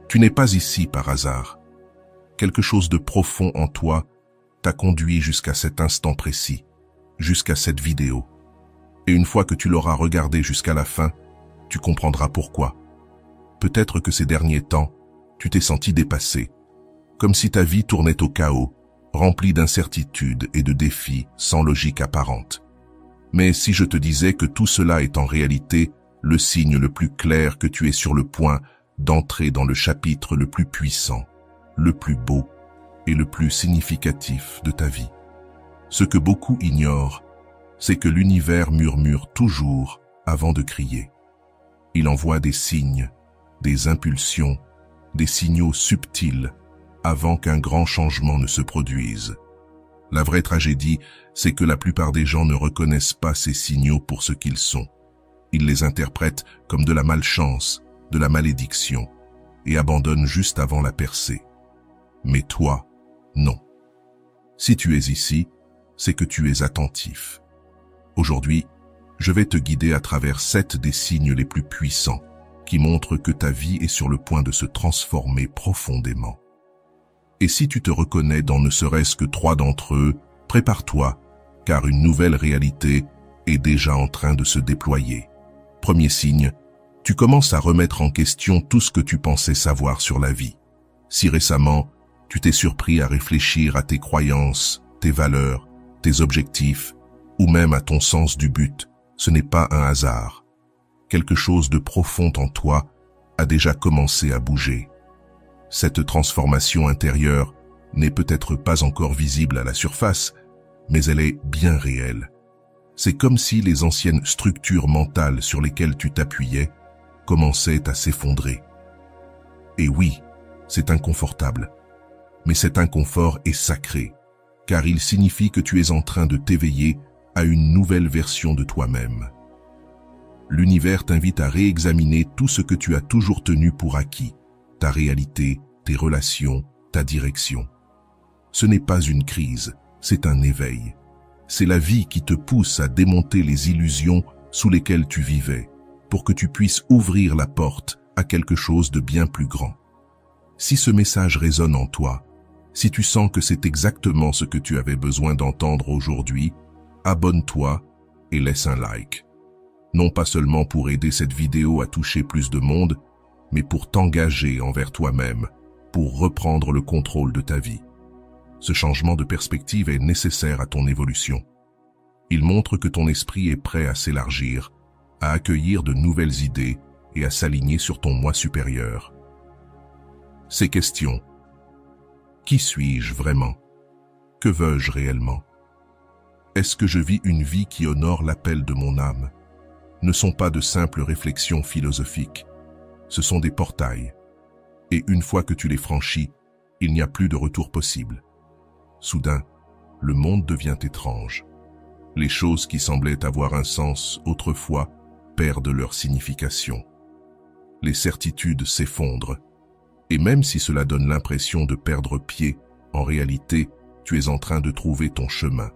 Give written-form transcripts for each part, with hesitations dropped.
Tu n'es pas ici par hasard. Quelque chose de profond en toi t'a conduit jusqu'à cet instant précis, jusqu'à cette vidéo. Et une fois que tu l'auras regardée jusqu'à la fin, tu comprendras pourquoi. Peut-être que ces derniers temps, tu t'es senti dépassé, comme si ta vie tournait au chaos, remplie d'incertitudes et de défis sans logique apparente. Mais si je te disais que tout cela est en réalité le signe le plus clair que tu es sur le point d'entrer dans le chapitre le plus puissant, le plus beau et le plus significatif de ta vie. Ce que beaucoup ignorent, c'est que l'univers murmure toujours avant de crier. Il envoie des signes, des impulsions, des signaux subtils avant qu'un grand changement ne se produise. La vraie tragédie, c'est que la plupart des gens ne reconnaissent pas ces signaux pour ce qu'ils sont. Ils les interprètent comme de la malchance, de la malédiction, et abandonnent juste avant la percée. Mais toi, non. Si tu es ici, c'est que tu es attentif. Aujourd'hui, je vais te guider à travers 7 des signes les plus puissants qui montrent que ta vie est sur le point de se transformer profondément. Et si tu te reconnais dans ne serait-ce que 3 d'entre eux, prépare-toi, car une nouvelle réalité est déjà en train de se déployer. Premier signe, tu commences à remettre en question tout ce que tu pensais savoir sur la vie. Si récemment, tu t'es surpris à réfléchir à tes croyances, tes valeurs, tes objectifs, ou même à ton sens du but, ce n'est pas un hasard. Quelque chose de profond en toi a déjà commencé à bouger. Cette transformation intérieure n'est peut-être pas encore visible à la surface, mais elle est bien réelle. C'est comme si les anciennes structures mentales sur lesquelles tu t'appuyais commençaient à s'effondrer. Et oui, c'est inconfortable, mais cet inconfort est sacré, car il signifie que tu es en train de t'éveiller à une nouvelle version de toi-même. L'univers t'invite à réexaminer tout ce que tu as toujours tenu pour acquis, ta réalité, tes relations, ta direction. Ce n'est pas une crise, c'est un éveil. C'est la vie qui te pousse à démonter les illusions sous lesquelles tu vivais, pour que tu puisses ouvrir la porte à quelque chose de bien plus grand. Si ce message résonne en toi, si tu sens que c'est exactement ce que tu avais besoin d'entendre aujourd'hui, abonne-toi et laisse un like. Non pas seulement pour aider cette vidéo à toucher plus de monde, mais pour t'engager envers toi-même, pour reprendre le contrôle de ta vie. Ce changement de perspective est nécessaire à ton évolution. Il montre que ton esprit est prêt à s'élargir, à accueillir de nouvelles idées et à s'aligner sur ton moi supérieur. Ces questions. Qui suis-je vraiment? Que veux-je réellement? Est-ce que je vis une vie qui honore l'appel de mon âme? Ne sont pas de simples réflexions philosophiques. Ce sont des portails. Et une fois que tu les franchis, il n'y a plus de retour possible. Soudain, le monde devient étrange. Les choses qui semblaient avoir un sens autrefois perdent leur signification. Les certitudes s'effondrent. Et même si cela donne l'impression de perdre pied, en réalité, tu es en train de trouver ton chemin.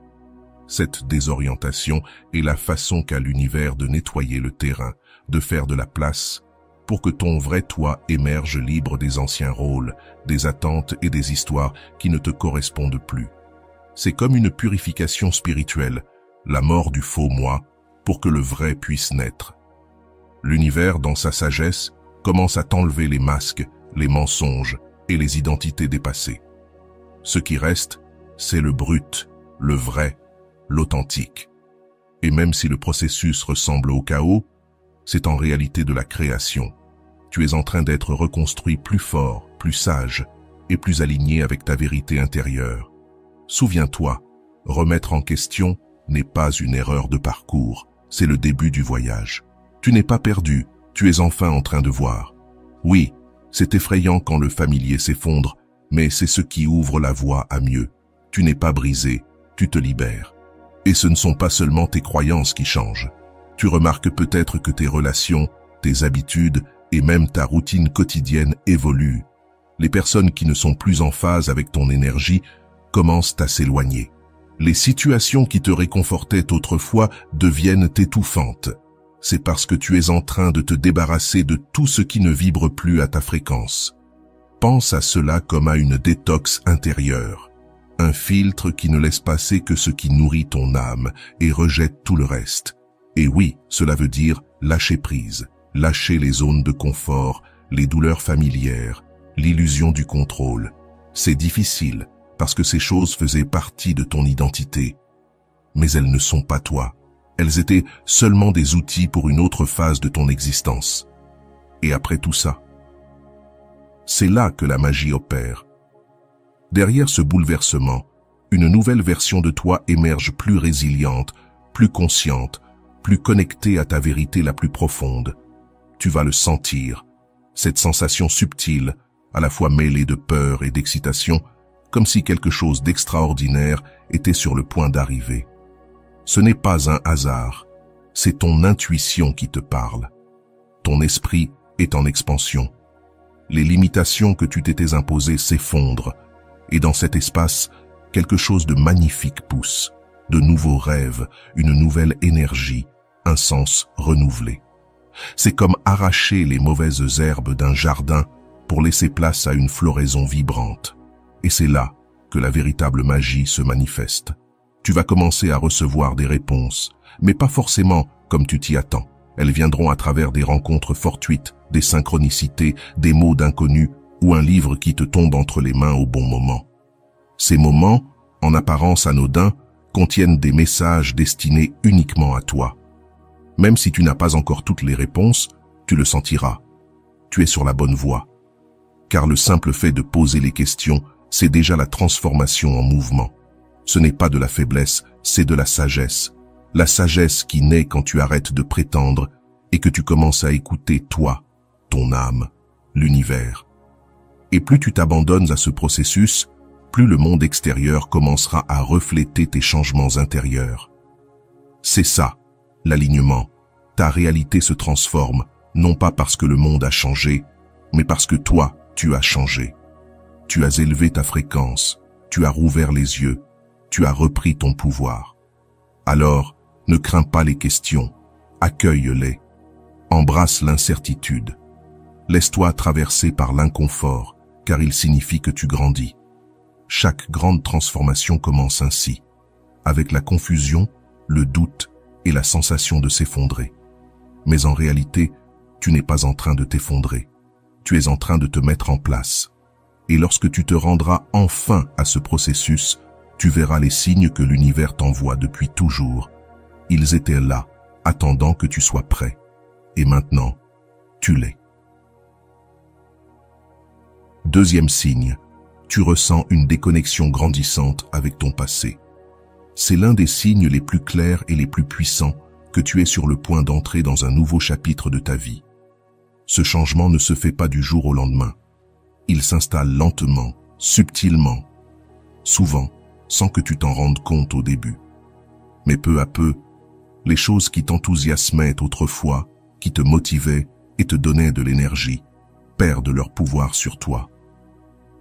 Cette désorientation est la façon qu'a l'univers de nettoyer le terrain, de faire de la place, pour que ton vrai toi émerge libre des anciens rôles, des attentes et des histoires qui ne te correspondent plus. C'est comme une purification spirituelle, la mort du faux moi, pour que le vrai puisse naître. L'univers, dans sa sagesse, commence à t'enlever les masques, les mensonges et les identités dépassées. Ce qui reste, c'est le brut, le vrai, l'authentique. Et même si le processus ressemble au chaos, c'est en réalité de la création. Tu es en train d'être reconstruit plus fort, plus sage et plus aligné avec ta vérité intérieure. Souviens-toi, remettre en question n'est pas une erreur de parcours, c'est le début du voyage. Tu n'es pas perdu, tu es enfin en train de voir. Oui, c'est effrayant quand le familier s'effondre, mais c'est ce qui ouvre la voie à mieux. Tu n'es pas brisé, tu te libères. Et ce ne sont pas seulement tes croyances qui changent. Tu remarques peut-être que tes relations, tes habitudes et même ta routine quotidienne évoluent. Les personnes qui ne sont plus en phase avec ton énergie commencent à s'éloigner. Les situations qui te réconfortaient autrefois deviennent étouffantes. C'est parce que tu es en train de te débarrasser de tout ce qui ne vibre plus à ta fréquence. Pense à cela comme à une détox intérieure, un filtre qui ne laisse passer que ce qui nourrit ton âme et rejette tout le reste. Et oui, cela veut dire lâcher prise, lâcher les zones de confort, les douleurs familières, l'illusion du contrôle. C'est difficile parce que ces choses faisaient partie de ton identité. Mais elles ne sont pas toi. Elles étaient seulement des outils pour une autre phase de ton existence. Et après tout ça, c'est là que la magie opère. Derrière ce bouleversement, une nouvelle version de toi émerge plus résiliente, plus consciente, plus connectée à ta vérité la plus profonde. Tu vas le sentir, cette sensation subtile, à la fois mêlée de peur et d'excitation, comme si quelque chose d'extraordinaire était sur le point d'arriver. Ce n'est pas un hasard, c'est ton intuition qui te parle. Ton esprit est en expansion. Les limitations que tu t'étais imposées s'effondrent, et dans cet espace, quelque chose de magnifique pousse, de nouveaux rêves, une nouvelle énergie, un sens renouvelé. C'est comme arracher les mauvaises herbes d'un jardin pour laisser place à une floraison vibrante. Et c'est là que la véritable magie se manifeste. Tu vas commencer à recevoir des réponses, mais pas forcément comme tu t'y attends. Elles viendront à travers des rencontres fortuites, des synchronicités, des mots d'inconnus ou un livre qui te tombe entre les mains au bon moment. Ces moments, en apparence anodins, contiennent des messages destinés uniquement à toi. Même si tu n'as pas encore toutes les réponses, tu le sentiras. Tu es sur la bonne voie. Car le simple fait de poser les questions, c'est déjà la transformation en mouvement. Ce n'est pas de la faiblesse, c'est de la sagesse. La sagesse qui naît quand tu arrêtes de prétendre et que tu commences à écouter toi, ton âme, l'univers. Et plus tu t'abandonnes à ce processus, plus le monde extérieur commencera à refléter tes changements intérieurs. C'est ça, l'alignement. Ta réalité se transforme, non pas parce que le monde a changé, mais parce que toi, tu as changé. Tu as élevé ta fréquence, tu as rouvert les yeux, tu as repris ton pouvoir. Alors, ne crains pas les questions, accueille-les, embrasse l'incertitude. Laisse-toi traverser par l'inconfort, car il signifie que tu grandis. Chaque grande transformation commence ainsi, avec la confusion, le doute et la sensation de s'effondrer. Mais en réalité, tu n'es pas en train de t'effondrer. Tu es en train de te mettre en place. Et lorsque tu te rendras enfin à ce processus, tu verras les signes que l'univers t'envoie depuis toujours. Ils étaient là, attendant que tu sois prêt. Et maintenant, tu l'es. Deuxième signe, tu ressens une déconnexion grandissante avec ton passé. C'est l'un des signes les plus clairs et les plus puissants que tu es sur le point d'entrer dans un nouveau chapitre de ta vie. Ce changement ne se fait pas du jour au lendemain. Il s'installe lentement, subtilement, souvent sans que tu t'en rendes compte au début. Mais peu à peu, les choses qui t'enthousiasmaient autrefois, qui te motivaient et te donnaient de l'énergie, perdent leur pouvoir sur toi.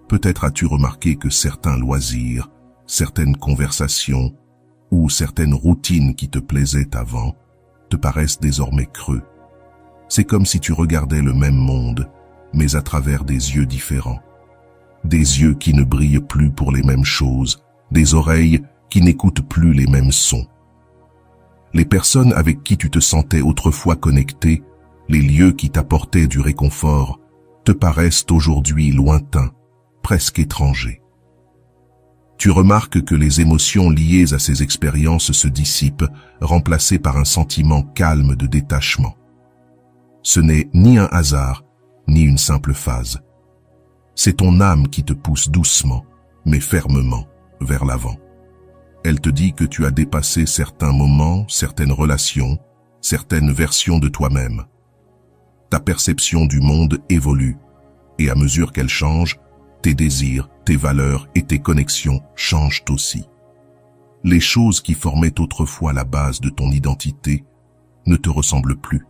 Peut-être as-tu remarqué que certains loisirs, certaines conversations ou certaines routines qui te plaisaient avant te paraissent désormais creux. C'est comme si tu regardais le même monde, mais à travers des yeux différents. Des yeux qui ne brillent plus pour les mêmes choses, des oreilles qui n'écoutent plus les mêmes sons. Les personnes avec qui tu te sentais autrefois connecté, les lieux qui t'apportaient du réconfort, te paraissent aujourd'hui lointains, presque étrangers. Tu remarques que les émotions liées à ces expériences se dissipent, remplacées par un sentiment calme de détachement. Ce n'est ni un hasard, ni une simple phase. C'est ton âme qui te pousse doucement, mais fermement, vers l'avant. Elle te dit que tu as dépassé certains moments, certaines relations, certaines versions de toi-même. Ta perception du monde évolue, et à mesure qu'elle change, tes désirs, tes valeurs et tes connexions changent aussi. Les choses qui formaient autrefois la base de ton identité ne te ressemblent plus.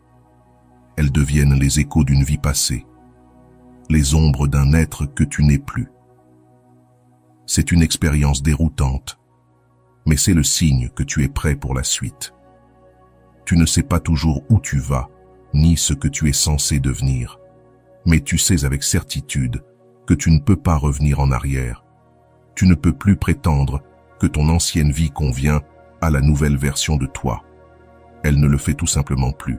Elles deviennent les échos d'une vie passée, les ombres d'un être que tu n'es plus. C'est une expérience déroutante, mais c'est le signe que tu es prêt pour la suite. Tu ne sais pas toujours où tu vas, ni ce que tu es censé devenir, mais tu sais avec certitude que tu ne peux pas revenir en arrière. Tu ne peux plus prétendre que ton ancienne vie convient à la nouvelle version de toi. Elle ne le fait tout simplement plus.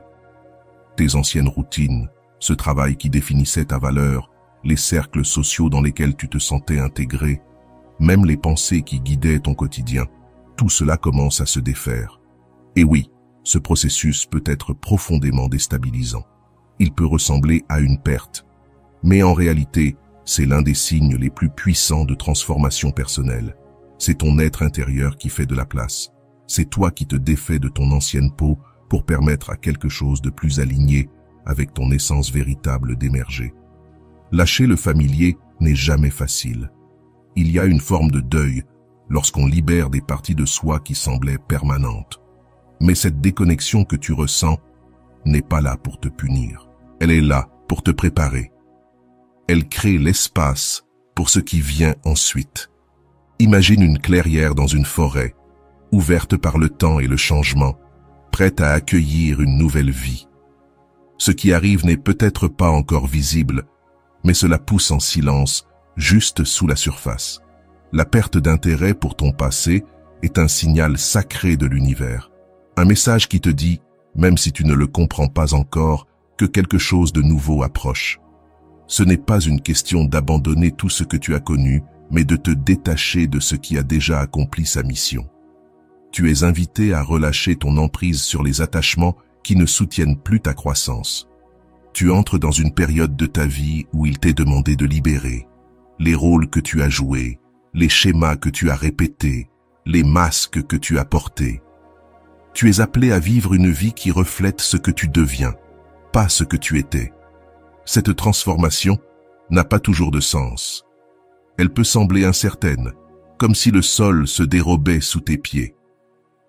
Tes anciennes routines, ce travail qui définissait ta valeur, les cercles sociaux dans lesquels tu te sentais intégré, même les pensées qui guidaient ton quotidien, tout cela commence à se défaire. Et oui, ce processus peut être profondément déstabilisant. Il peut ressembler à une perte, mais en réalité, c'est l'un des signes les plus puissants de transformation personnelle. C'est ton être intérieur qui fait de la place. C'est toi qui te défais de ton ancienne peau pour permettre à quelque chose de plus aligné avec ton essence véritable d'émerger. Lâcher le familier n'est jamais facile. Il y a une forme de deuil lorsqu'on libère des parties de soi qui semblaient permanentes. Mais cette déconnexion que tu ressens n'est pas là pour te punir. Elle est là pour te préparer. Elle crée l'espace pour ce qui vient ensuite. Imagine une clairière dans une forêt, ouverte par le temps et le changement, prête à accueillir une nouvelle vie. Ce qui arrive n'est peut-être pas encore visible, mais cela pousse en silence, juste sous la surface. La perte d'intérêt pour ton passé est un signal sacré de l'univers. Un message qui te dit, même si tu ne le comprends pas encore, que quelque chose de nouveau approche. Ce n'est pas une question d'abandonner tout ce que tu as connu, mais de te détacher de ce qui a déjà accompli sa mission. Tu es invité à relâcher ton emprise sur les attachements qui ne soutiennent plus ta croissance. Tu entres dans une période de ta vie où il t'est demandé de libérer les rôles que tu as joués, les schémas que tu as répétés, les masques que tu as portés. Tu es appelé à vivre une vie qui reflète ce que tu deviens, pas ce que tu étais. Cette transformation n'a pas toujours de sens. Elle peut sembler incertaine, comme si le sol se dérobait sous tes pieds.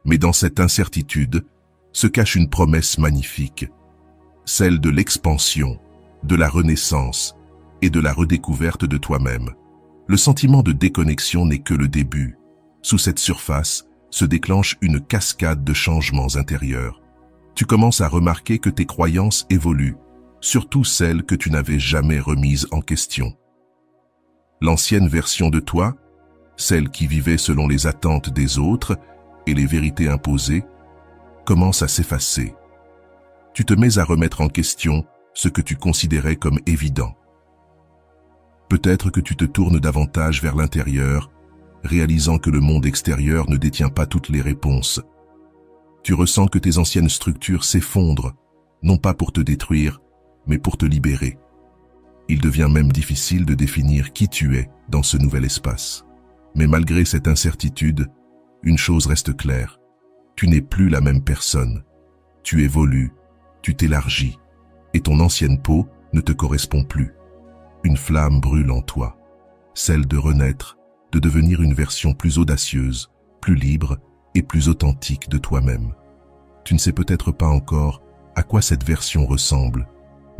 Mais dans cette incertitude se cache une promesse magnifique, celle de l'expansion, de la renaissance et de la redécouverte de toi-même. Le sentiment de déconnexion n'est que le début. Sous cette surface se déclenche une cascade de changements intérieurs. Tu commences à remarquer que tes croyances évoluent, surtout celles que tu n'avais jamais remises en question. L'ancienne version de toi, celle qui vivait selon les attentes des autres et les vérités imposées, commence à s'effacer. Tu te mets à remettre en question ce que tu considérais comme évident. Peut-être que tu te tournes davantage vers l'intérieur, réalisant que le monde extérieur ne détient pas toutes les réponses. Tu ressens que tes anciennes structures s'effondrent, non pas pour te détruire, mais pour te libérer. Il devient même difficile de définir qui tu es dans ce nouvel espace. Mais malgré cette incertitude, une chose reste claire. Tu n'es plus la même personne. Tu évolues, tu t'élargis, et ton ancienne peau ne te correspond plus. Une flamme brûle en toi, celle de renaître, de devenir une version plus audacieuse, plus libre et plus authentique de toi-même. Tu ne sais peut-être pas encore à quoi cette version ressemble,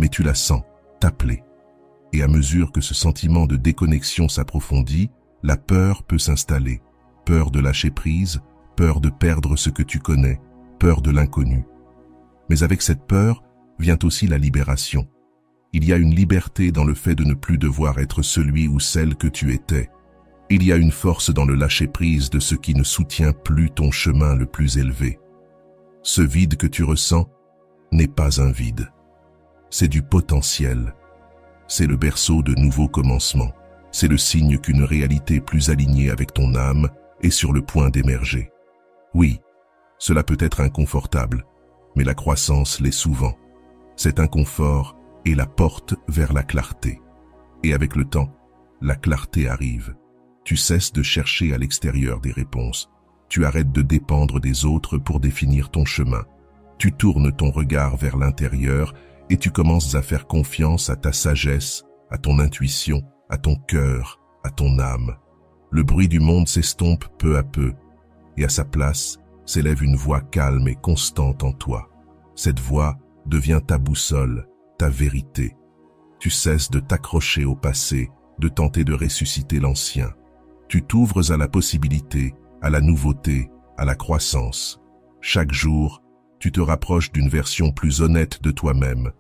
mais tu la sens t'appeler. Et à mesure que ce sentiment de déconnexion s'approfondit, la peur peut s'installer. Peur de lâcher prise, peur de perdre ce que tu connais, peur de l'inconnu. Mais avec cette peur vient aussi la libération. Il y a une liberté dans le fait de ne plus devoir être celui ou celle que tu étais. Il y a une force dans le lâcher-prise de ce qui ne soutient plus ton chemin le plus élevé. Ce vide que tu ressens n'est pas un vide. C'est du potentiel. C'est le berceau de nouveaux commencements. C'est le signe qu'une réalité plus alignée avec ton âme est sur le point d'émerger. Oui, cela peut être inconfortable, mais la croissance l'est souvent. Cet inconfort est la porte vers la clarté. Et avec le temps, la clarté arrive. Tu cesses de chercher à l'extérieur des réponses. Tu arrêtes de dépendre des autres pour définir ton chemin. Tu tournes ton regard vers l'intérieur et tu commences à faire confiance à ta sagesse, à ton intuition, à ton cœur, à ton âme. Le bruit du monde s'estompe peu à peu, et à sa place s'élève une voix calme et constante en toi. Cette voix devient ta boussole, ta vérité. Tu cesses de t'accrocher au passé, de tenter de ressusciter l'ancien. Tu t'ouvres à la possibilité, à la nouveauté, à la croissance. Chaque jour, tu te rapproches d'une version plus honnête de toi-même,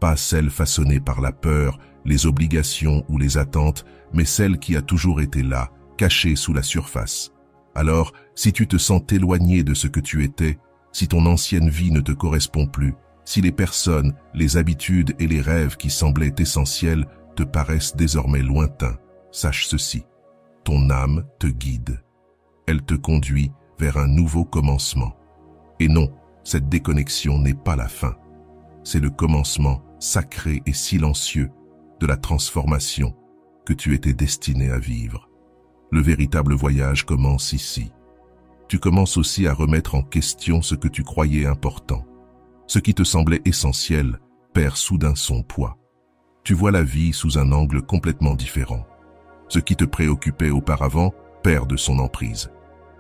pas celle façonnée par la peur, les obligations ou les attentes, mais celle qui a toujours été là, cachée sous la surface. Alors, si tu te sens éloigné de ce que tu étais, si ton ancienne vie ne te correspond plus, si les personnes, les habitudes et les rêves qui semblaient essentiels te paraissent désormais lointains, sache ceci. Ton âme te guide. Elle te conduit vers un nouveau commencement. Et non, cette déconnexion n'est pas la fin. C'est le commencement sacré et silencieux de la transformation que tu étais destiné à vivre. Le véritable voyage commence ici. Tu commences aussi à remettre en question ce que tu croyais important. Ce qui te semblait essentiel perd soudain son poids. Tu vois la vie sous un angle complètement différent. Ce qui te préoccupait auparavant perd de son emprise.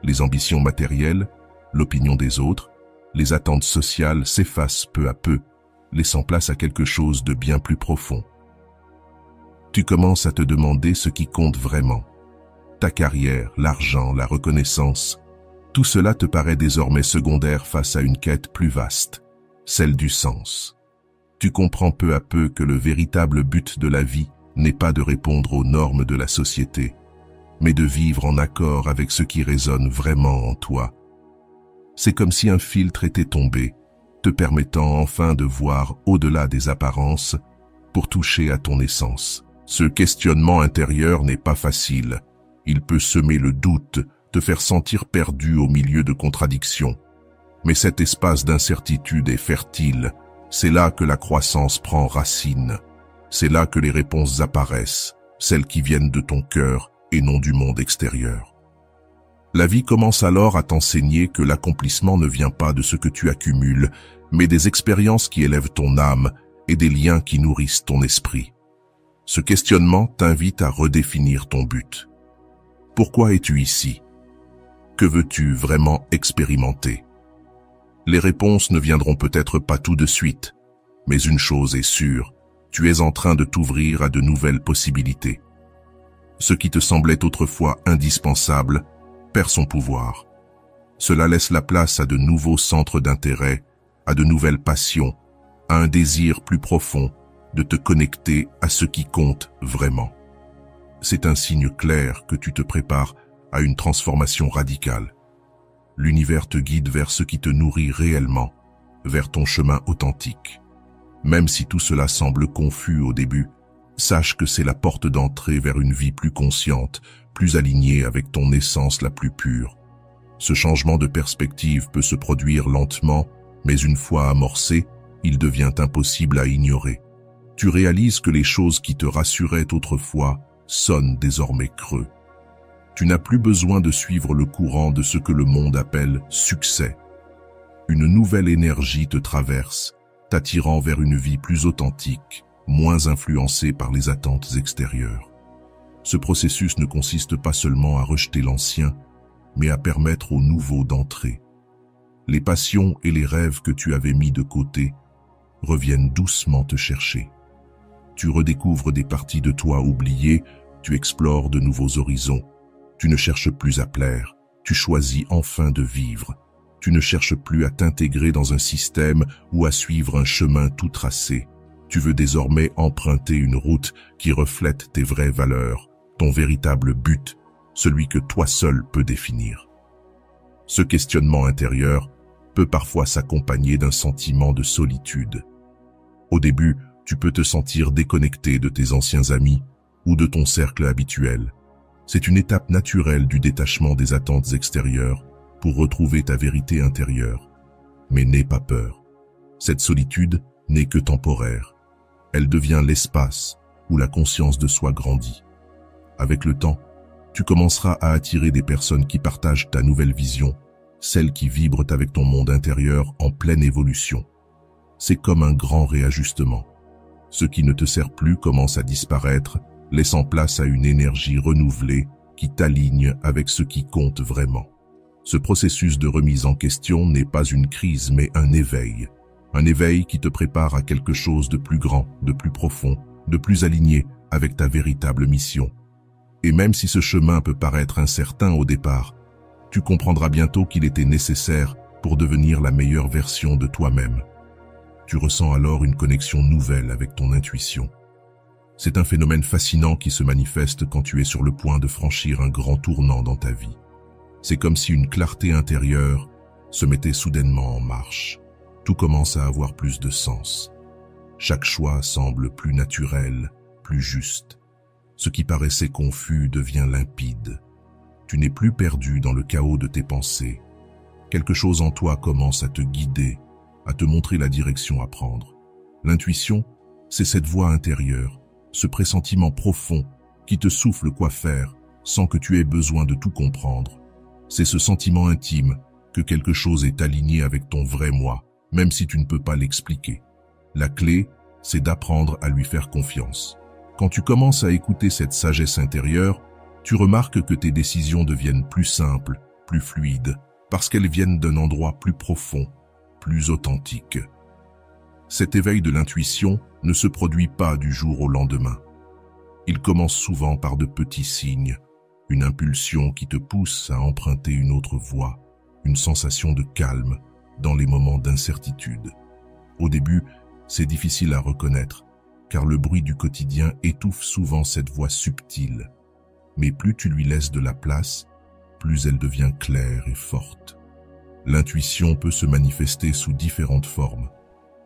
Les ambitions matérielles, l'opinion des autres, les attentes sociales s'effacent peu à peu, laissant place à quelque chose de bien plus profond. Tu commences à te demander ce qui compte vraiment. Ta carrière, l'argent, la reconnaissance, tout cela te paraît désormais secondaire face à une quête plus vaste, celle du sens. Tu comprends peu à peu que le véritable but de la vie n'est pas de répondre aux normes de la société, mais de vivre en accord avec ce qui résonne vraiment en toi. C'est comme si un filtre était tombé, te permettant enfin de voir au-delà des apparences pour toucher à ton essence. Ce questionnement intérieur n'est pas facile. Il peut semer le doute, te faire sentir perdu au milieu de contradictions. Mais cet espace d'incertitude est fertile. C'est là que la croissance prend racine. C'est là que les réponses apparaissent, celles qui viennent de ton cœur et non du monde extérieur. La vie commence alors à t'enseigner que l'accomplissement ne vient pas de ce que tu accumules, mais des expériences qui élèvent ton âme et des liens qui nourrissent ton esprit. Ce questionnement t'invite à redéfinir ton but. Pourquoi es-tu ici? Que veux-tu vraiment expérimenter? Les réponses ne viendront peut-être pas tout de suite, mais une chose est sûre, tu es en train de t'ouvrir à de nouvelles possibilités. Ce qui te semblait autrefois indispensable perd son pouvoir. Cela laisse la place à de nouveaux centres d'intérêt, à de nouvelles passions, à un désir plus profond de te connecter à ce qui compte vraiment. C'est un signe clair que tu te prépares à une transformation radicale. L'univers te guide vers ce qui te nourrit réellement, vers ton chemin authentique. Même si tout cela semble confus au début, sache que c'est la porte d'entrée vers une vie plus consciente, plus alignée avec ton essence la plus pure. Ce changement de perspective peut se produire lentement, mais une fois amorcé, il devient impossible à ignorer. Tu réalises que les choses qui te rassuraient autrefois sonnent désormais creux. Tu n'as plus besoin de suivre le courant de ce que le monde appelle succès. Une nouvelle énergie te traverse, t'attirant vers une vie plus authentique, moins influencée par les attentes extérieures. Ce processus ne consiste pas seulement à rejeter l'ancien, mais à permettre au nouveau d'entrer. Les passions et les rêves que tu avais mis de côté reviennent doucement te chercher. Tu redécouvres des parties de toi oubliées, tu explores de nouveaux horizons. Tu ne cherches plus à plaire, tu choisis enfin de vivre. Tu ne cherches plus à t'intégrer dans un système ou à suivre un chemin tout tracé. Tu veux désormais emprunter une route qui reflète tes vraies valeurs, ton véritable but, celui que toi seul peux définir. Ce questionnement intérieur peut parfois s'accompagner d'un sentiment de solitude. Au début, tu peux te sentir déconnecté de tes anciens amis ou de ton cercle habituel. C'est une étape naturelle du détachement des attentes extérieures pour retrouver ta vérité intérieure. Mais n'aie pas peur. Cette solitude n'est que temporaire. Elle devient l'espace où la conscience de soi grandit. Avec le temps, tu commenceras à attirer des personnes qui partagent ta nouvelle vision, celles qui vibrent avec ton monde intérieur en pleine évolution. C'est comme un grand réajustement. Ce qui ne te sert plus commence à disparaître, laissant place à une énergie renouvelée qui t'aligne avec ce qui compte vraiment. Ce processus de remise en question n'est pas une crise mais un éveil. Un éveil qui te prépare à quelque chose de plus grand, de plus profond, de plus aligné avec ta véritable mission. Et même si ce chemin peut paraître incertain au départ, tu comprendras bientôt qu'il était nécessaire pour devenir la meilleure version de toi-même. Tu ressens alors une connexion nouvelle avec ton intuition. C'est un phénomène fascinant qui se manifeste quand tu es sur le point de franchir un grand tournant dans ta vie. C'est comme si une clarté intérieure se mettait soudainement en marche. Tout commence à avoir plus de sens. Chaque choix semble plus naturel, plus juste. Ce qui paraissait confus devient limpide. Tu n'es plus perdu dans le chaos de tes pensées. Quelque chose en toi commence à te guider, à te montrer la direction à prendre. L'intuition, c'est cette voix intérieure, ce pressentiment profond qui te souffle quoi faire sans que tu aies besoin de tout comprendre. C'est ce sentiment intime que quelque chose est aligné avec ton vrai moi, même si tu ne peux pas l'expliquer. La clé, c'est d'apprendre à lui faire confiance. Quand tu commences à écouter cette sagesse intérieure, tu remarques que tes décisions deviennent plus simples, plus fluides, parce qu'elles viennent d'un endroit plus profond, plus authentique. Cet éveil de l'intuition ne se produit pas du jour au lendemain. Il commence souvent par de petits signes, une impulsion qui te pousse à emprunter une autre voie, une sensation de calme dans les moments d'incertitude. Au début, c'est difficile à reconnaître, car le bruit du quotidien étouffe souvent cette voix subtile. Mais plus tu lui laisses de la place, plus elle devient claire et forte. L'intuition peut se manifester sous différentes formes.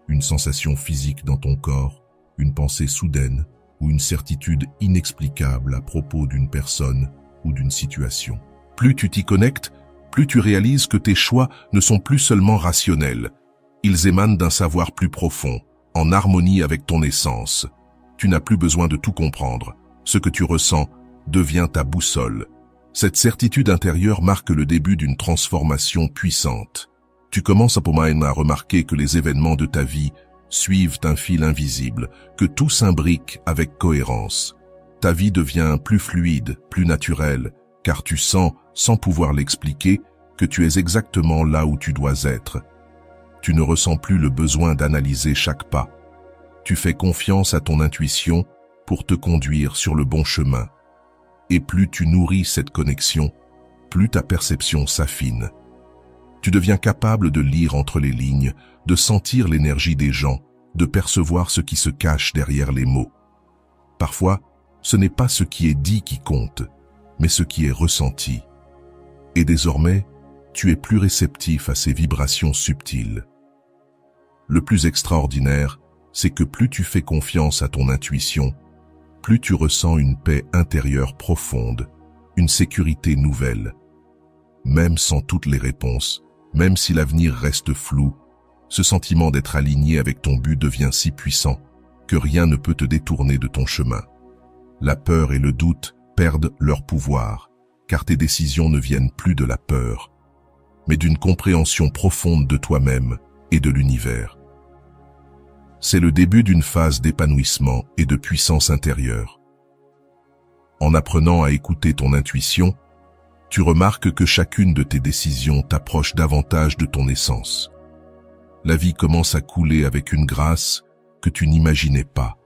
Une sensation physique dans ton corps, une pensée soudaine ou une certitude inexplicable à propos d'une personne ou d'une situation. Plus tu t'y connectes, plus tu réalises que tes choix ne sont plus seulement rationnels. Ils émanent d'un savoir plus profond, en harmonie avec ton essence. Tu n'as plus besoin de tout comprendre. Ce que tu ressens devient ta boussole. Cette certitude intérieure marque le début d'une transformation puissante. Tu commences à remarquer que les événements de ta vie suivent un fil invisible, que tout s'imbrique avec cohérence. Ta vie devient plus fluide, plus naturelle, car tu sens, sans pouvoir l'expliquer, que tu es exactement là où tu dois être. Tu ne ressens plus le besoin d'analyser chaque pas. Tu fais confiance à ton intuition pour te conduire sur le bon chemin. Et plus tu nourris cette connexion, plus ta perception s'affine. Tu deviens capable de lire entre les lignes, de sentir l'énergie des gens, de percevoir ce qui se cache derrière les mots. Parfois, ce n'est pas ce qui est dit qui compte, mais ce qui est ressenti. Et désormais, tu es plus réceptif à ces vibrations subtiles. Le plus extraordinaire, c'est que plus tu fais confiance à ton intuition, plus tu ressens une paix intérieure profonde, une sécurité nouvelle. Même sans toutes les réponses, même si l'avenir reste flou, ce sentiment d'être aligné avec ton but devient si puissant que rien ne peut te détourner de ton chemin. La peur et le doute perdent leur pouvoir, car tes décisions ne viennent plus de la peur, mais d'une compréhension profonde de toi-même et de l'univers. C'est le début d'une phase d'épanouissement et de puissance intérieure. En apprenant à écouter ton intuition, tu remarques que chacune de tes décisions t'approche davantage de ton essence. La vie commence à couler avec une grâce que tu n'imaginais pas.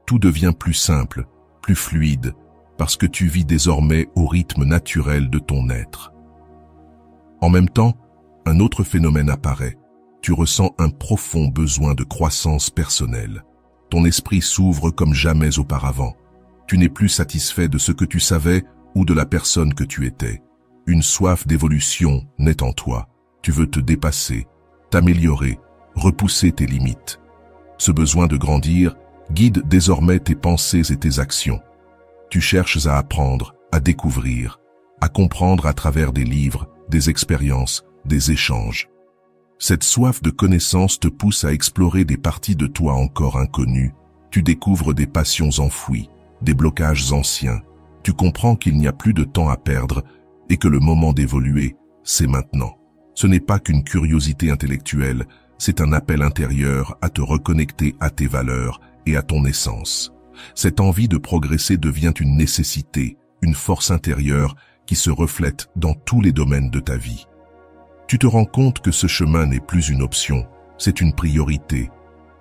Tout devient plus simple, plus fluide, parce que tu vis désormais au rythme naturel de ton être. En même temps, un autre phénomène apparaît. Tu ressens un profond besoin de croissance personnelle. Ton esprit s'ouvre comme jamais auparavant. Tu n'es plus satisfait de ce que tu savais ou de la personne que tu étais. Une soif d'évolution naît en toi. Tu veux te dépasser, t'améliorer, repousser tes limites. Ce besoin de grandir guide désormais tes pensées et tes actions. Tu cherches à apprendre, à découvrir, à comprendre à travers des livres, des expériences, des échanges. Cette soif de connaissance te pousse à explorer des parties de toi encore inconnues. Tu découvres des passions enfouies, des blocages anciens. Tu comprends qu'il n'y a plus de temps à perdre et que le moment d'évoluer, c'est maintenant. Ce n'est pas qu'une curiosité intellectuelle, c'est un appel intérieur à te reconnecter à tes valeurs et à ton essence. Cette envie de progresser devient une nécessité, une force intérieure qui se reflète dans tous les domaines de ta vie. Tu te rends compte que ce chemin n'est plus une option, c'est une priorité.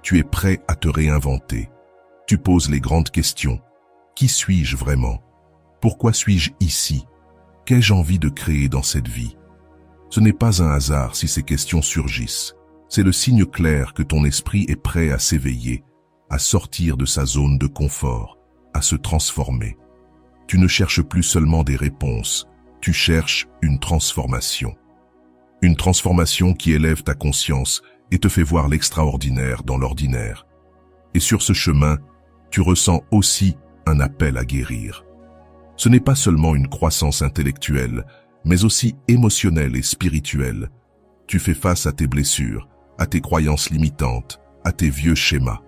Tu es prêt à te réinventer. Tu poses les grandes questions. Qui suis-je vraiment? Pourquoi suis-je ici? Qu'ai-je envie de créer dans cette vie? Ce n'est pas un hasard si ces questions surgissent. C'est le signe clair que ton esprit est prêt à s'éveiller, à sortir de sa zone de confort, à se transformer. Tu ne cherches plus seulement des réponses, tu cherches une transformation. Une transformation qui élève ta conscience et te fait voir l'extraordinaire dans l'ordinaire. Et sur ce chemin, tu ressens aussi un appel à guérir. Ce n'est pas seulement une croissance intellectuelle, mais aussi émotionnelle et spirituelle. Tu fais face à tes blessures, à tes croyances limitantes, à tes vieux schémas.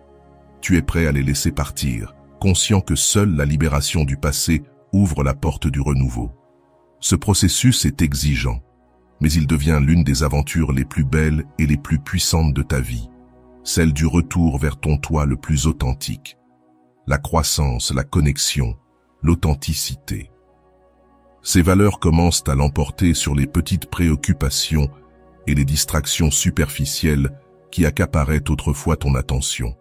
Tu es prêt à les laisser partir, conscient que seule la libération du passé ouvre la porte du renouveau. Ce processus est exigeant, mais il devient l'une des aventures les plus belles et les plus puissantes de ta vie, celle du retour vers ton toi le plus authentique. La croissance, la connexion, l'authenticité. Ces valeurs commencent à l'emporter sur les petites préoccupations et les distractions superficielles qui accaparaient autrefois ton attention.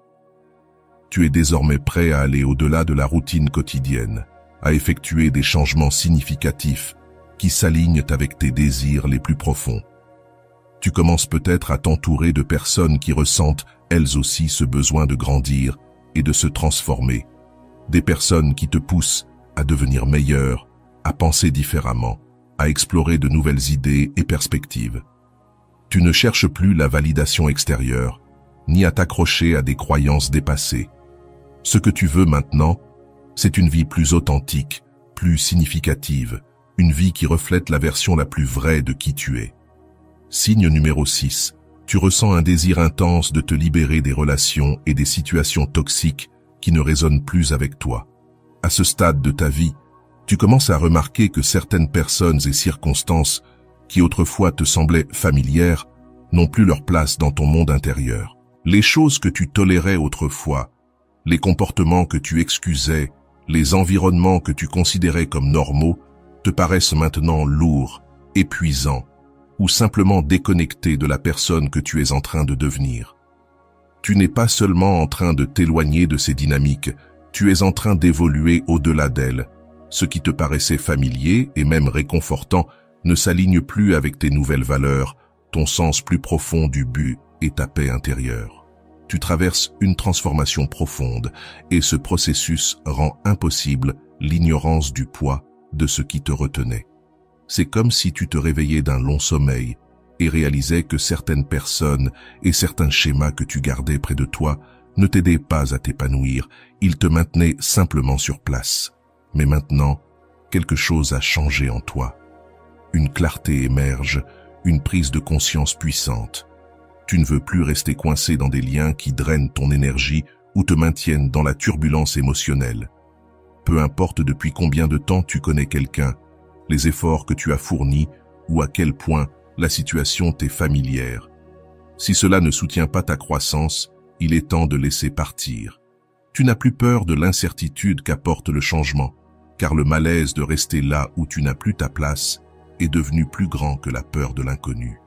Tu es désormais prêt à aller au-delà de la routine quotidienne, à effectuer des changements significatifs qui s'alignent avec tes désirs les plus profonds. Tu commences peut-être à t'entourer de personnes qui ressentent elles aussi ce besoin de grandir et de se transformer. Des personnes qui te poussent à devenir meilleur, à penser différemment, à explorer de nouvelles idées et perspectives. Tu ne cherches plus la validation extérieure, ni à t'accrocher à des croyances dépassées. Ce que tu veux maintenant, c'est une vie plus authentique, plus significative, une vie qui reflète la version la plus vraie de qui tu es. Signe numéro 6. Tu ressens un désir intense de te libérer des relations et des situations toxiques qui ne résonnent plus avec toi. À ce stade de ta vie, tu commences à remarquer que certaines personnes et circonstances qui autrefois te semblaient familières n'ont plus leur place dans ton monde intérieur. Les choses que tu tolérais autrefois, les comportements que tu excusais, les environnements que tu considérais comme normaux, te paraissent maintenant lourds, épuisants, ou simplement déconnectés de la personne que tu es en train de devenir. Tu n'es pas seulement en train de t'éloigner de ces dynamiques, tu es en train d'évoluer au-delà d'elles. Ce qui te paraissait familier et même réconfortant ne s'aligne plus avec tes nouvelles valeurs, ton sens plus profond du but et ta paix intérieure. Tu traverses une transformation profonde et ce processus rend impossible l'ignorance du poids de ce qui te retenait. C'est comme si tu te réveillais d'un long sommeil et réalisais que certaines personnes et certains schémas que tu gardais près de toi ne t'aidaient pas à t'épanouir, ils te maintenaient simplement sur place. Mais maintenant, quelque chose a changé en toi. Une clarté émerge, une prise de conscience puissante. Tu ne veux plus rester coincé dans des liens qui drainent ton énergie ou te maintiennent dans la turbulence émotionnelle. Peu importe depuis combien de temps tu connais quelqu'un, les efforts que tu as fournis ou à quel point la situation t'est familière. Si cela ne soutient pas ta croissance, il est temps de laisser partir. Tu n'as plus peur de l'incertitude qu'apporte le changement, car le malaise de rester là où tu n'as plus ta place est devenu plus grand que la peur de l'inconnu.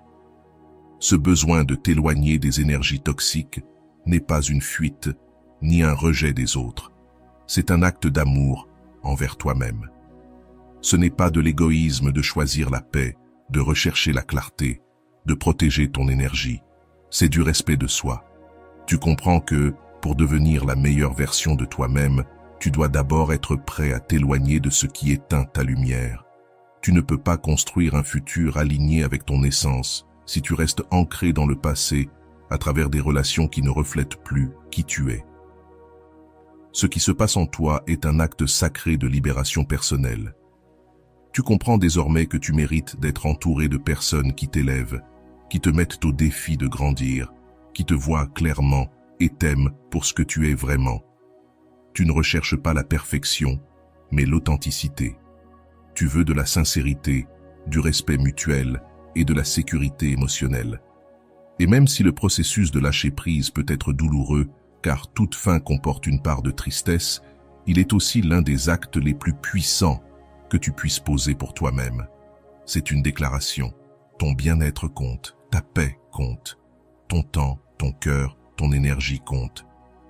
Ce besoin de t'éloigner des énergies toxiques n'est pas une fuite, ni un rejet des autres. C'est un acte d'amour envers toi-même. Ce n'est pas de l'égoïsme de choisir la paix, de rechercher la clarté, de protéger ton énergie. C'est du respect de soi. Tu comprends que, pour devenir la meilleure version de toi-même, tu dois d'abord être prêt à t'éloigner de ce qui éteint ta lumière. Tu ne peux pas construire un futur aligné avec ton essence si tu restes ancré dans le passé à travers des relations qui ne reflètent plus qui tu es. Ce qui se passe en toi est un acte sacré de libération personnelle. Tu comprends désormais que tu mérites d'être entouré de personnes qui t'élèvent, qui te mettent au défi de grandir, qui te voient clairement et t'aiment pour ce que tu es vraiment. Tu ne recherches pas la perfection, mais l'authenticité. Tu veux de la sincérité, du respect mutuel et de la sécurité émotionnelle. Et même si le processus de lâcher prise peut être douloureux, car toute fin comporte une part de tristesse, il est aussi l'un des actes les plus puissants que tu puisses poser pour toi-même. C'est une déclaration. Ton bien-être compte, ta paix compte, ton temps, ton cœur, ton énergie compte.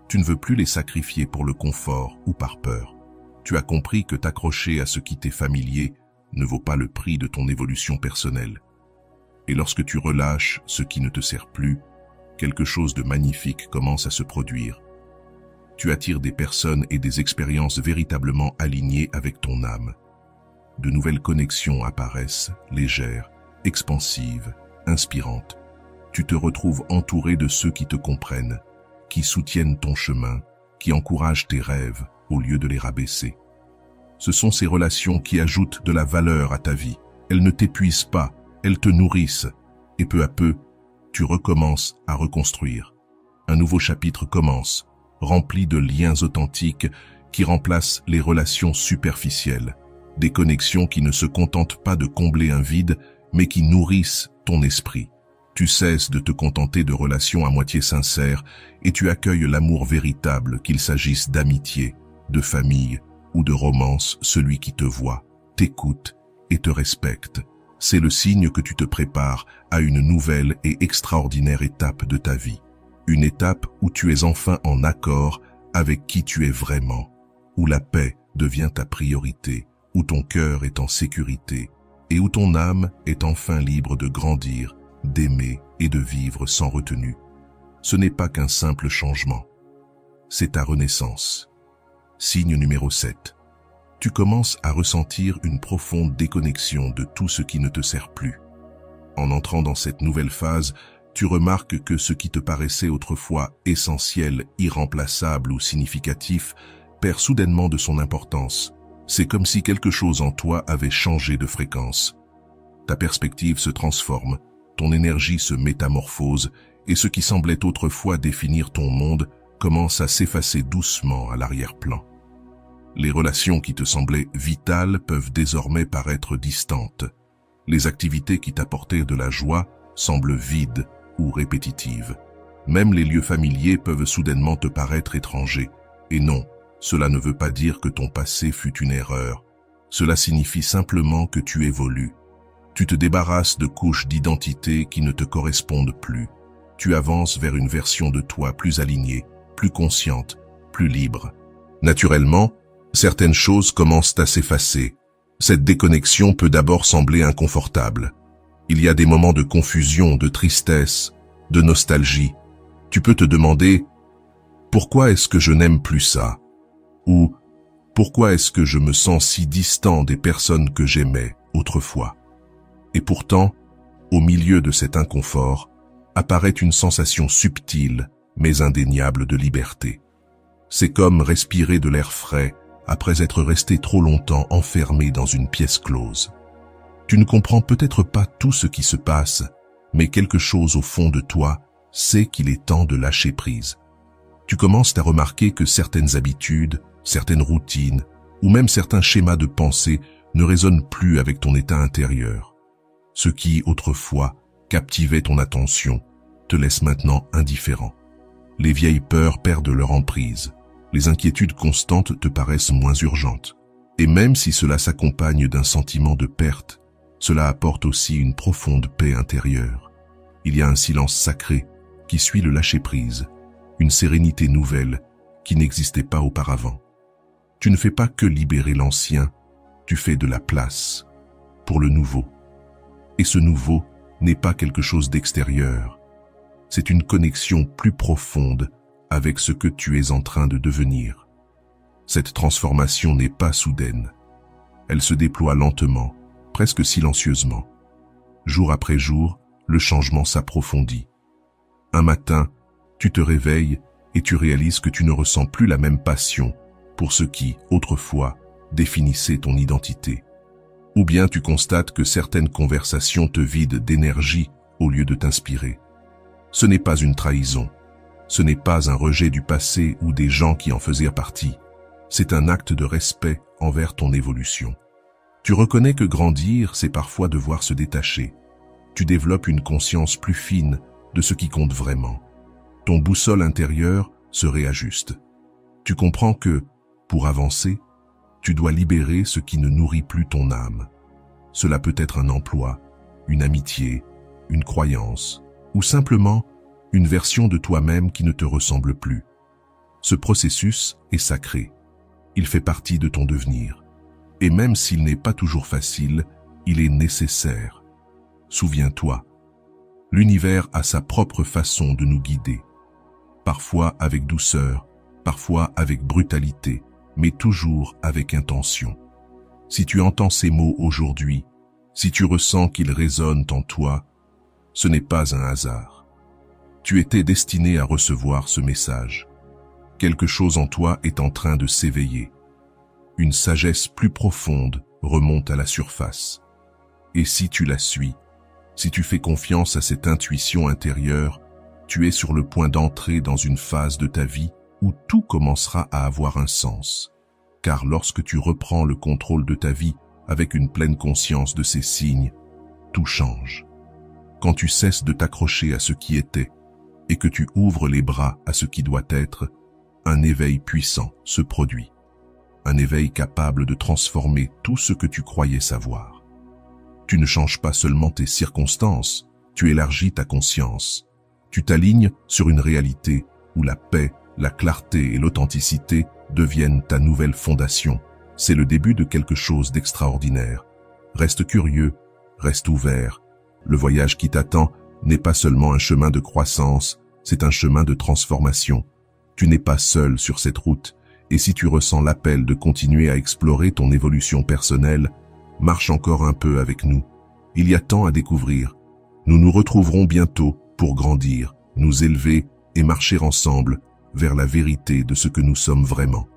Tu ne veux plus les sacrifier pour le confort ou par peur. Tu as compris que t'accrocher à ce qui t'est familier ne vaut pas le prix de ton évolution personnelle. Et lorsque tu relâches ce qui ne te sert plus, quelque chose de magnifique commence à se produire. tu attires des personnes et des expériences véritablement alignées avec ton âme. De nouvelles connexions apparaissent, légères, expansives, inspirantes. Tu te retrouves entouré de ceux qui te comprennent, qui soutiennent ton chemin, qui encouragent tes rêves au lieu de les rabaisser. Ce sont ces relations qui ajoutent de la valeur à ta vie. Elles ne t'épuisent pas, elles te nourrissent, et peu à peu, tu recommences à reconstruire. Un nouveau chapitre commence, rempli de liens authentiques qui remplacent les relations superficielles, des connexions qui ne se contentent pas de combler un vide, mais qui nourrissent ton esprit. Tu cesses de te contenter de relations à moitié sincères et tu accueilles l'amour véritable, qu'il s'agisse d'amitié, de famille ou de romance. Celui qui te voit, t'écoute et te respecte. C'est le signe que tu te prépares à une nouvelle et extraordinaire étape de ta vie. Une étape où tu es enfin en accord avec qui tu es vraiment, où la paix devient ta priorité, où ton cœur est en sécurité et où ton âme est enfin libre de grandir, d'aimer et de vivre sans retenue. Ce n'est pas qu'un simple changement, c'est ta renaissance. Signe numéro 7. Tu commences à ressentir une profonde déconnexion de tout ce qui ne te sert plus. En entrant dans cette nouvelle phase, tu remarques que ce qui te paraissait autrefois essentiel, irremplaçable ou significatif perd soudainement de son importance. C'est comme si quelque chose en toi avait changé de fréquence. Ta perspective se transforme, ton énergie se métamorphose et ce qui semblait autrefois définir ton monde commence à s'effacer doucement à l'arrière-plan. Les relations qui te semblaient vitales peuvent désormais paraître distantes. Les activités qui t'apportaient de la joie semblent vides ou répétitives. Même les lieux familiers peuvent soudainement te paraître étrangers. Et non, cela ne veut pas dire que ton passé fut une erreur. Cela signifie simplement que tu évolues. Tu te débarrasses de couches d'identité qui ne te correspondent plus. Tu avances vers une version de toi plus alignée, plus consciente, plus libre. Naturellement, certaines choses commencent à s'effacer. Cette déconnexion peut d'abord sembler inconfortable. Il y a des moments de confusion, de tristesse, de nostalgie. Tu peux te demander « Pourquoi est-ce que je n'aime plus ça ?» ou « Pourquoi est-ce que je me sens si distant des personnes que j'aimais autrefois ?» Et pourtant, au milieu de cet inconfort, apparaît une sensation subtile mais indéniable de liberté. C'est comme respirer de l'air frais après être resté trop longtemps enfermé dans une pièce close. Tu ne comprends peut-être pas tout ce qui se passe, mais quelque chose au fond de toi sait qu'il est temps de lâcher prise. Tu commences à remarquer que certaines habitudes, certaines routines ou même certains schémas de pensée ne résonnent plus avec ton état intérieur. Ce qui, autrefois, captivait ton attention, te laisse maintenant indifférent. Les vieilles peurs perdent leur emprise. Les inquiétudes constantes te paraissent moins urgentes. Et même si cela s'accompagne d'un sentiment de perte, cela apporte aussi une profonde paix intérieure. Il y a un silence sacré qui suit le lâcher-prise, une sérénité nouvelle qui n'existait pas auparavant. Tu ne fais pas que libérer l'ancien, tu fais de la place pour le nouveau. Et ce nouveau n'est pas quelque chose d'extérieur. C'est une connexion plus profonde avec ce que tu es en train de devenir. Cette transformation n'est pas soudaine. Elle se déploie lentement, presque silencieusement. Jour après jour, le changement s'approfondit. Un matin, tu te réveilles et tu réalises que tu ne ressens plus la même passion pour ce qui, autrefois, définissait ton identité. Ou bien tu constates que certaines conversations te vident d'énergie au lieu de t'inspirer. Ce n'est pas une trahison. Ce n'est pas un rejet du passé ou des gens qui en faisaient partie. C'est un acte de respect envers ton évolution. Tu reconnais que grandir, c'est parfois devoir se détacher. Tu développes une conscience plus fine de ce qui compte vraiment. Ton boussole intérieure se réajuste. Tu comprends que, pour avancer, tu dois libérer ce qui ne nourrit plus ton âme. Cela peut être un emploi, une amitié, une croyance, ou simplement une version de toi-même qui ne te ressemble plus. Ce processus est sacré. Il fait partie de ton devenir. Et même s'il n'est pas toujours facile, il est nécessaire. Souviens-toi, l'univers a sa propre façon de nous guider. Parfois avec douceur, parfois avec brutalité, mais toujours avec intention. Si tu entends ces mots aujourd'hui, si tu ressens qu'ils résonnent en toi, ce n'est pas un hasard. Tu étais destiné à recevoir ce message. Quelque chose en toi est en train de s'éveiller. Une sagesse plus profonde remonte à la surface. Et si tu la suis, si tu fais confiance à cette intuition intérieure, tu es sur le point d'entrer dans une phase de ta vie où tout commencera à avoir un sens. Car lorsque tu reprends le contrôle de ta vie avec une pleine conscience de ces signes, tout change. Quand tu cesses de t'accrocher à ce qui était et que tu ouvres les bras à ce qui doit être, un éveil puissant se produit. Un éveil capable de transformer tout ce que tu croyais savoir. Tu ne changes pas seulement tes circonstances, tu élargis ta conscience. Tu t'alignes sur une réalité où la paix, la clarté et l'authenticité deviennent ta nouvelle fondation. C'est le début de quelque chose d'extraordinaire. Reste curieux, reste ouvert. Le voyage qui t'attend n'est pas seulement un chemin de croissance, c'est un chemin de transformation. Tu n'es pas seul sur cette route, et si tu ressens l'appel de continuer à explorer ton évolution personnelle, marche encore un peu avec nous. Il y a tant à découvrir. Nous nous retrouverons bientôt pour grandir, nous élever et marcher ensemble vers la vérité de ce que nous sommes vraiment.